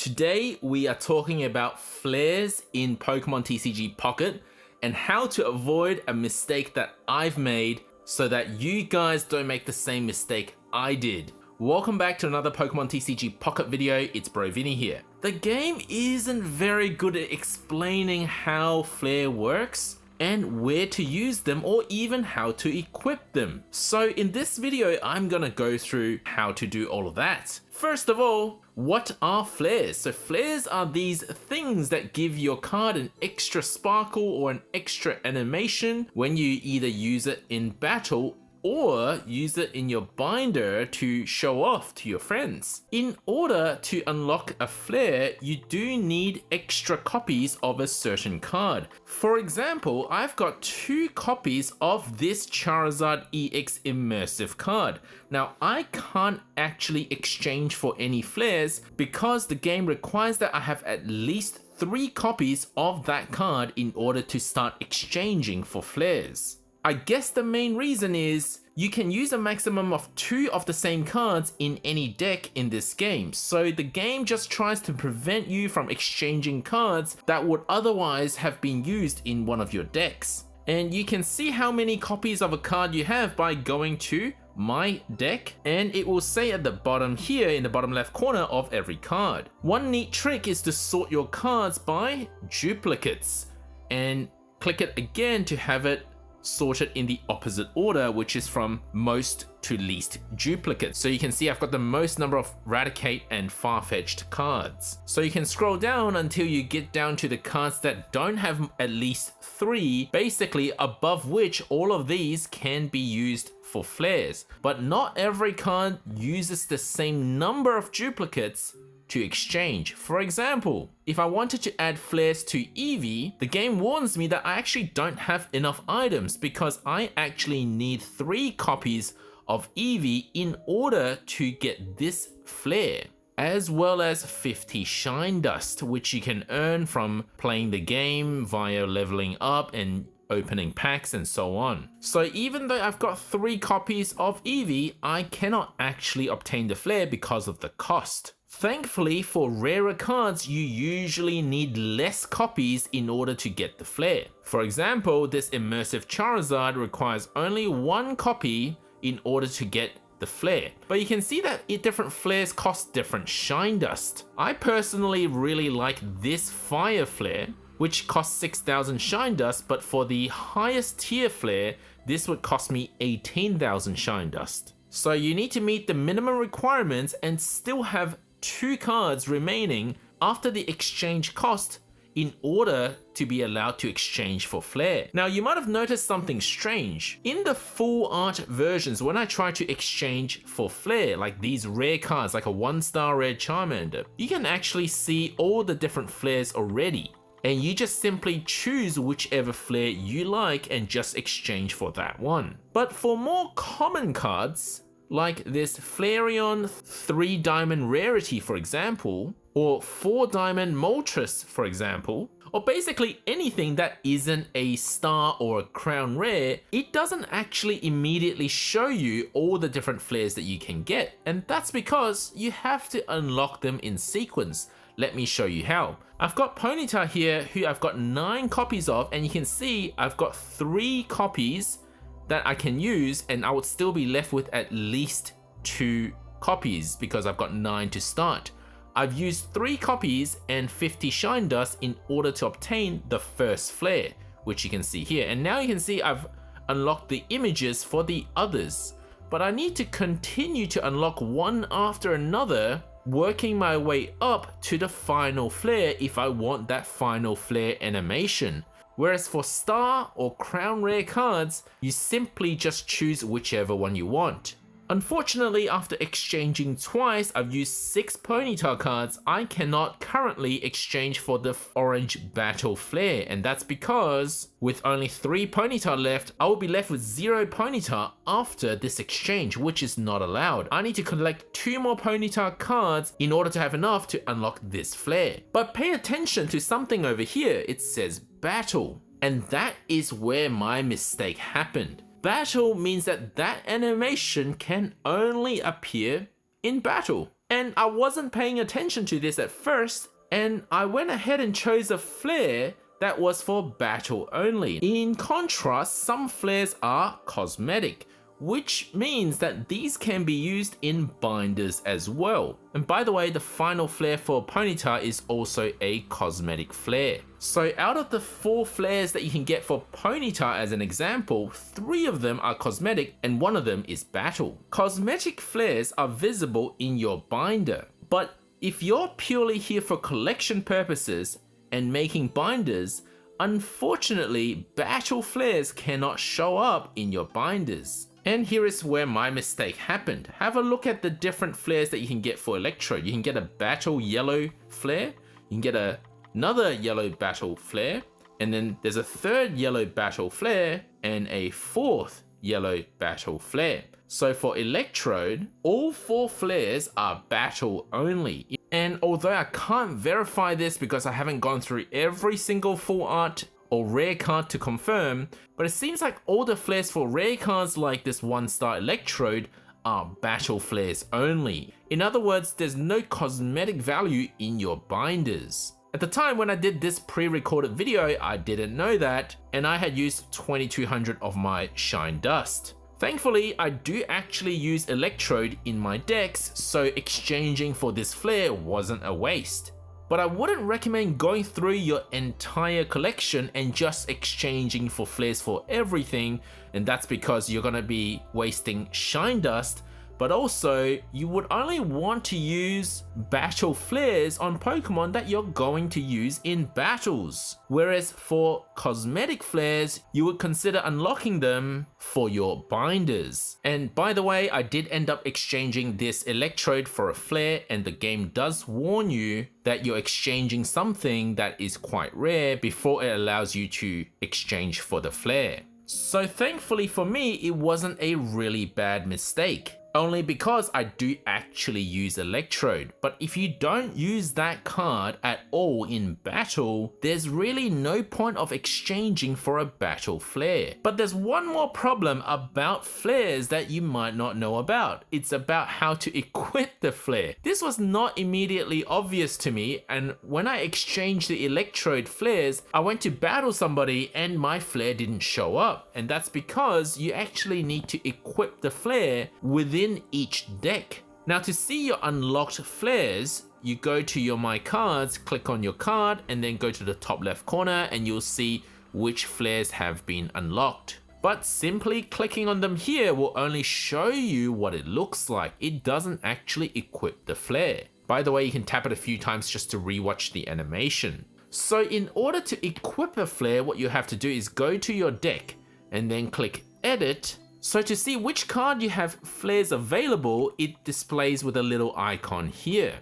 Today we are talking about Flairs in Pokemon TCG Pocket and how to avoid a mistake that I've made so that you guys don't make the same mistake I did. Welcome back to another Pokemon TCG Pocket video, it's Bro Vinny here. The game isn't very good at explaining how Flair works and where to use them or even how to equip them. So in this video, I'm gonna go through how to do all of that. First of all, what are Flairs? So Flairs are these things that give your card an extra sparkle or an extra animation when you either use it in battle or use it in your binder to show off to your friends. In order to unlock a Flair, you do need extra copies of a certain card. For example, I've got 2 copies of this Charizard EX Immersive card. Now, I can't actually exchange for any Flairs because the game requires that I have at least 3 copies of that card in order to start exchanging for Flairs. I guess the main reason is you can use a maximum of 2 of the same cards in any deck in this game, so the game just tries to prevent you from exchanging cards that would otherwise have been used in one of your decks. And you can see how many copies of a card you have by going to My Deck, and it will say at the bottom here in the bottom left corner of every card. One neat trick is to sort your cards by duplicates and click it again to have it sorted in the opposite order, which is from most to least duplicate. So you can see I've got the most number of Raticate and Farfetch'd cards. So you can scroll down until you get down to the cards that don't have at least 3, basically above which all of these can be used for Flairs. But not every card uses the same number of duplicates to exchange. For example, if I wanted to add Flairs to Eevee, the game warns me that I actually don't have enough items because I actually need 3 copies of Eevee in order to get this Flair, as well as 50 Shine Dust, which you can earn from playing the game via leveling up and opening packs and so on. So even though I've got 3 copies of Eevee, I cannot actually obtain the Flair because of the cost. Thankfully, for rarer cards, you usually need less copies in order to get the Flair. For example, this Immersive Charizard requires only 1 copy in order to get the Flair. But you can see that different Flairs cost different Shine Dust. I personally really like this Fire Flair, which costs 6,000 Shine Dust, but for the highest tier Flair, this would cost me 18,000 Shine Dust. So you need to meet the minimum requirements and still have 2 cards remaining after the exchange cost in order to be allowed to exchange for Flair. Now you might have noticed something strange. In the full art versions, when I try to exchange for Flair, like these rare cards like a 1-star rare Charmander, you can actually see all the different Flairs already. And you just simply choose whichever Flair you like and just exchange for that one. But for more common cards, like this Flareon 3-diamond rarity, for example, or 4-diamond Moltres, for example, or basically anything that isn't a star or a crown rare, it doesn't actually immediately show you all the different Flairs that you can get. And that's because you have to unlock them in sequence. Let me show you how. I've got Ponyta here, who I've got 9 copies of, and you can see I've got 3 copies that I can use, and I would still be left with at least 2 copies because I've got 9 to start. I've used 3 copies and 50 Shine Dust in order to obtain the first Flair, which you can see here. And now you can see I've unlocked the images for the others, but I need to continue to unlock one after another, working my way up to the final Flair if I want that final Flair animation. Whereas for star or crown rare cards, you simply just choose whichever one you want. Unfortunately, after exchanging twice, I've used 6 Ponyta cards. I cannot currently exchange for the orange Battle Flair, and that's because with only 3 Ponyta left, I will be left with 0 Ponyta after this exchange, which is not allowed. I need to collect 2 more Ponyta cards in order to have enough to unlock this Flair. But pay attention to something over here. It says Battle, and that is where my mistake happened. Battle means that animation can only appear in battle. And I wasn't paying attention to this at first, and I went ahead and chose a flare that was for battle only. In contrast, some flares are cosmetic, which means that these can be used in binders as well. And by the way, the final flare for Ponyta is also a cosmetic flare. So out of the 4 flares that you can get for Ponyta as an example, 3 of them are cosmetic and 1 of them is battle. Cosmetic flares are visible in your binder, but if you're purely here for collection purposes and making binders, unfortunately, battle flares cannot show up in your binders. And here is where my mistake happened. Have a look at the different flares that you can get for Electrode. You can get a battle yellow flare, you can get another yellow battle flare, and then there's a 3rd yellow battle flare and a 4th yellow battle flare. So for Electrode, all 4 flares are battle only. And although I can't verify this because I haven't gone through every single full art or rare card to confirm, but it seems like all the flares for rare cards like this 1-star Electrode are battle flares only. In other words, there's no cosmetic value in your binders. At the time when I did this pre-recorded video, I didn't know that, and I had used 2200 of my Shine Dust. Thankfully, I do actually use Electrode in my decks, so exchanging for this flare wasn't a waste. But I wouldn't recommend going through your entire collection and just exchanging for flares for everything, and that's because you're gonna be wasting Shine Dust, but also you would only want to use battle flares on Pokemon that you're going to use in battles. Whereas for cosmetic flares, you would consider unlocking them for your binders. And by the way, I did end up exchanging this Electrode for a flare, and the game does warn you that you're exchanging something that is quite rare before it allows you to exchange for the flare. So thankfully for me, it wasn't a really bad mistake. Only because I do actually use Electrode, but if you don't use that card at all in battle, there's really no point of exchanging for a battle flare. But there's one more problem about flares that you might not know about. It's about how to equip the flare. This was not immediately obvious to me, and when I exchanged the Electrode flares, I went to battle somebody and my flare didn't show up. And that's because you actually need to equip the flare within each deck. Now to see your unlocked flares, you go to your My Cards, click on your card, and then go to the top left corner and you'll see which flares have been unlocked. But simply clicking on them here will only show you what it looks like. It doesn't actually equip the flare. By the way, you can tap it a few times just to rewatch the animation. So in order to equip a flare, what you have to do is go to your deck and then click Edit. So to see which card you have flares available, it displays with a little icon here,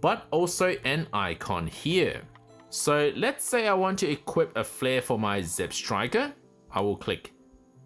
but also an icon here. So let's say I want to equip a flare for my Zeb Striker. I will click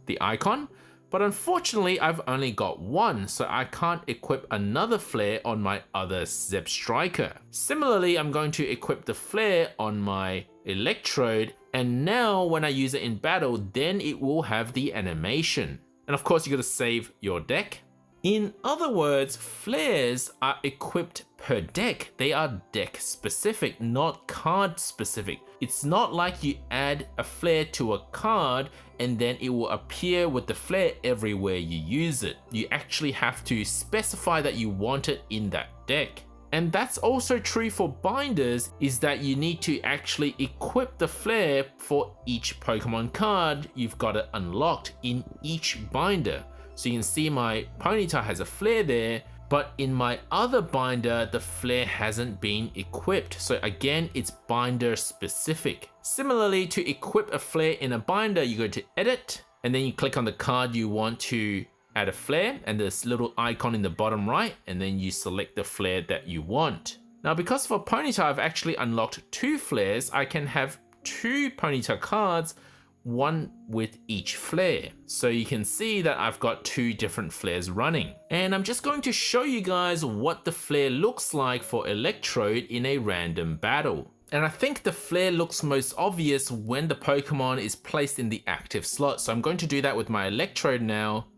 the icon, but unfortunately I've only got 1, so I can't equip another flare on my other Zeb Striker. Similarly, I'm going to equip the flare on my Electrode, and now when I use it in battle, then it will have the animation. And of course, you gotta save your deck. In other words, flares are equipped per deck. They are deck specific, not card specific. It's not like you add a flare to a card and then it will appear with the flare everywhere you use it. You actually have to specify that you want it in that deck. And that's also true for binders, is that you need to actually equip the flare for each Pokemon card you've got it unlocked in each binder. So you can see my Ponyta has a flare there, but in my other binder, the flare hasn't been equipped. So again, it's binder specific. Similarly, to equip a flare in a binder, you go to Edit, and then you click on the card you want to add a flare, and this little icon in the bottom right, and then you select the flare that you want. Now because for Ponyta I've actually unlocked 2 flares, I can have 2 Ponyta cards, one with each flare. So you can see that I've got 2 different flares running. And I'm just going to show you guys what the flare looks like for Electrode in a random battle. And I think the flare looks most obvious when the Pokemon is placed in the active slot. So I'm going to do that with my Electrode now.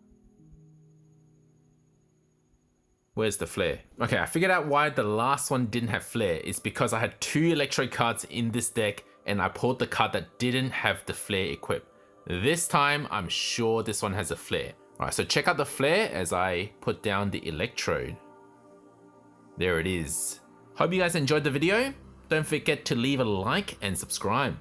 Where's the flare? Okay, I figured out why the last one didn't have flare. It's because I had 2 electro cards in this deck and I pulled the card that didn't have the flare equipped. This time, I'm sure this one has a flare. Alright, so check out the flare as I put down the electrode. There it is. Hope you guys enjoyed the video. Don't forget to leave a like and subscribe.